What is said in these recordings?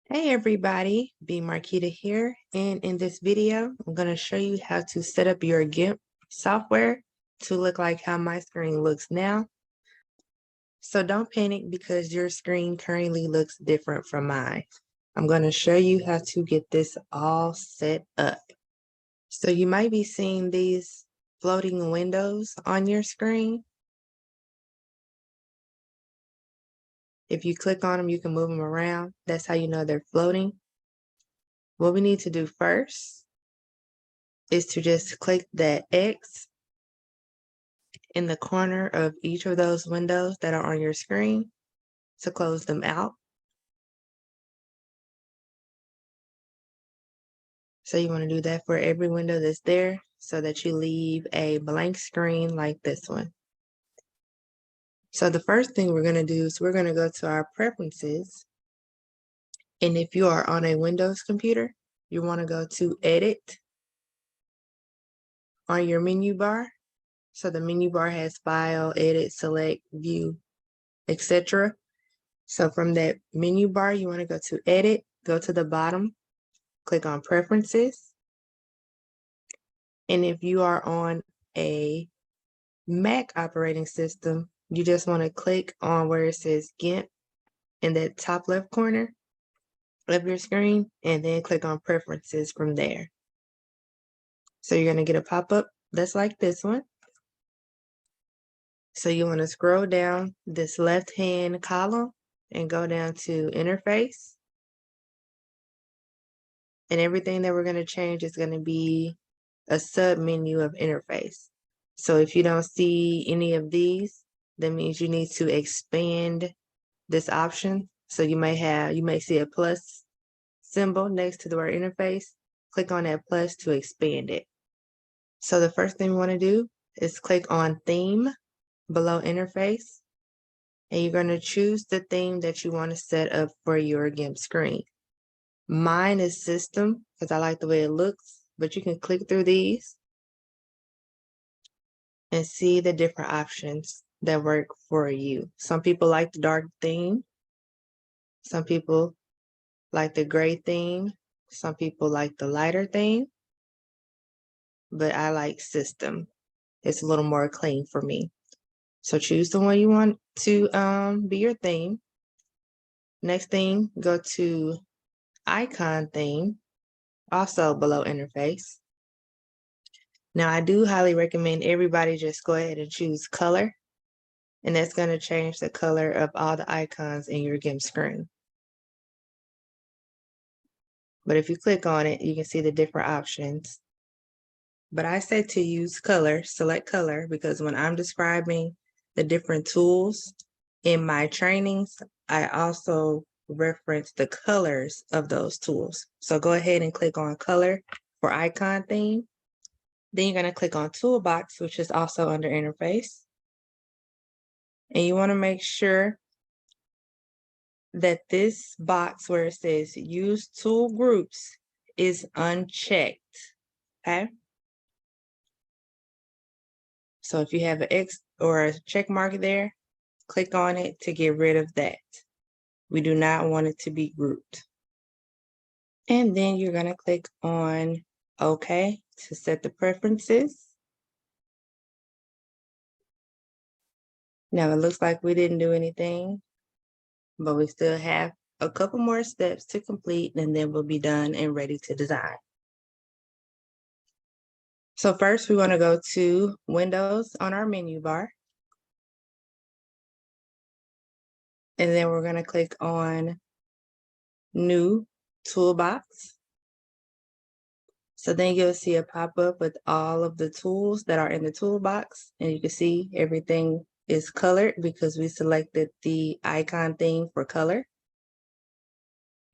Hey everybody, B. Marquita here, and in this video, I'm going to show you how to set up your GIMP software to look like how my screen looks now. So don't panic because your screen currently looks different from mine. I'm going to show you how to get this all set up. So you might be seeing these floating windows on your screen. If you click on them, you can move them around. That's how you know they're floating. What we need to do first is to just click that X in the corner of each of those windows that are on your screen to close them out. So you want to do that for every window that's there so that you leave a blank screen like this one. So the first thing we're going to do is we're going to go to our preferences. And if you are on a Windows computer, you want to go to Edit on your menu bar. So the menu bar has File, Edit, Select, View, etc. So from that menu bar, you want to go to Edit, go to the bottom, click on Preferences. And if you are on a Mac operating system, you just want to click on where it says GIMP in that top left corner of your screen, and then click on Preferences from there. So you're going to get a pop-up that's like this one. So you want to scroll down this left-hand column and go down to Interface. And everything that we're going to change is going to be a sub-menu of Interface. So if you don't see any of these, that means you need to expand this option. So you may see a plus symbol next to the word interface. Click on that plus to expand it. So the first thing we want to do is click on theme below interface. And you're going to choose the theme that you want to set up for your GIMP screen. Mine is system because I like the way it looks, but you can click through these and see the different options that work for you. Some people like the dark theme. Some people like the gray theme. Some people like the lighter theme. But I like system. It's a little more clean for me. So choose the one you want to be your theme. Next thing, go to icon theme, also below interface. Now I do highly recommend everybody just go ahead and choose color. And that's going to change the color of all the icons in your GIMP screen. But if you click on it, you can see the different options. But I said to use color, select color, because when I'm describing the different tools in my trainings, I also reference the colors of those tools. So go ahead and click on color for icon theme. Then you're going to click on Toolbox, which is also under interface. And you want to make sure that this box where it says use tool groups is unchecked, okay? So if you have an X or a check mark there, click on it to get rid of that. We do not want it to be grouped. And then you're going to click on OK to set the preferences. Now it looks like we didn't do anything, but we still have a couple more steps to complete, and then we'll be done and ready to design. So first we want to go to Windows on our menu bar. And then we're going to click on New Toolbox. So then you'll see a pop-up with all of the tools that are in the toolbox. And you can see everything is colored because we selected the icon theme for color.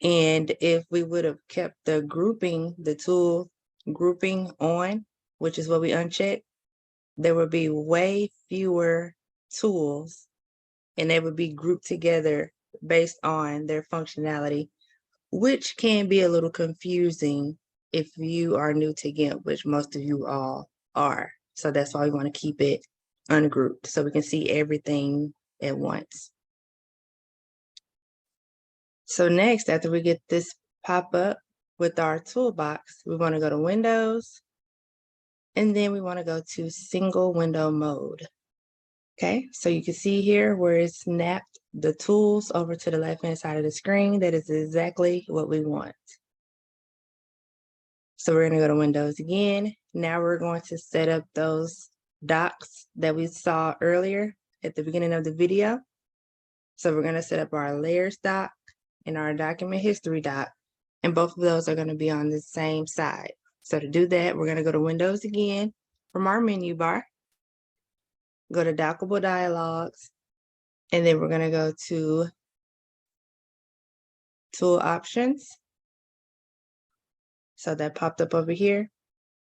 And if we would have kept the grouping, the tool grouping on, which is what we unchecked, there would be way fewer tools and they would be grouped together based on their functionality, which can be a little confusing if you are new to GIMP, which most of you all are. So that's why we want to keep it ungrouped so we can see everything at once. So next, after we get this pop up with our toolbox, we want to go to Windows, and then we want to go to single window mode. Okay, so you can see here where it snapped the tools over to the left-hand side of the screen. That is exactly what we want. So we're going to go to Windows again. Now we're going to set up those docs that we saw earlier at the beginning of the video. So we're going to set up our layers doc and our document history doc, and both of those are going to be on the same side. So to do that, we're going to go to Windows again from our menu bar, go to dockable dialogs, and then we're going to go to tool options. So that popped up over here.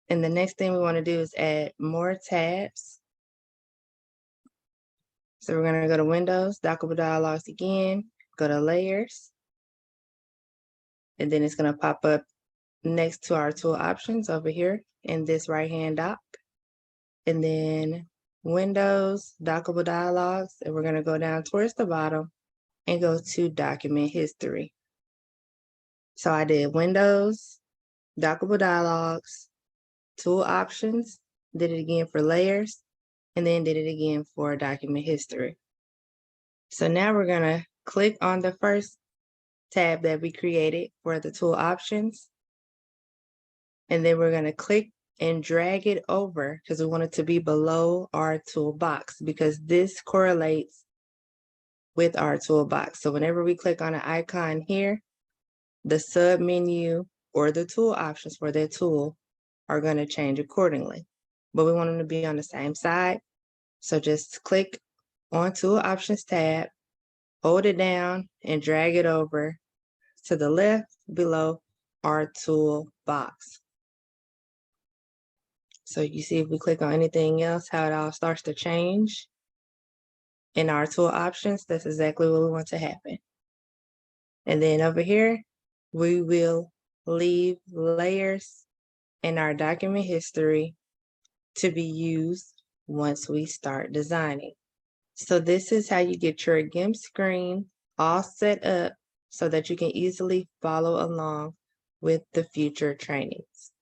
And the next thing we want to do is add more tabs. So we're going to go to Windows, dockable dialogs again, go to layers, and then it's going to pop up next to our tool options over here in this right-hand dock. And then Windows, dockable dialogs, and we're going to go down towards the bottom and go to document history. So I did Windows, dockable dialogs, tool options, did it again for layers, and then did it again for document history. So now we're going to click on the first tab that we created for the tool options. And then we're going to click and drag it over because we want it to be below our toolbox, because this correlates with our toolbox. So whenever we click on an icon here, the sub menu or the tool options for that tool are going to change accordingly. But we want them to be on the same side. So just click on Tool Options tab, hold it down, and drag it over to the left below our toolbox. So you see if we click on anything else, how it all starts to change. In our tool options, that's exactly what we want to happen. And then over here, we will leave layers in our document history to be used once we start designing. So this is how you get your GIMP screen all set up so that you can easily follow along with the future trainings.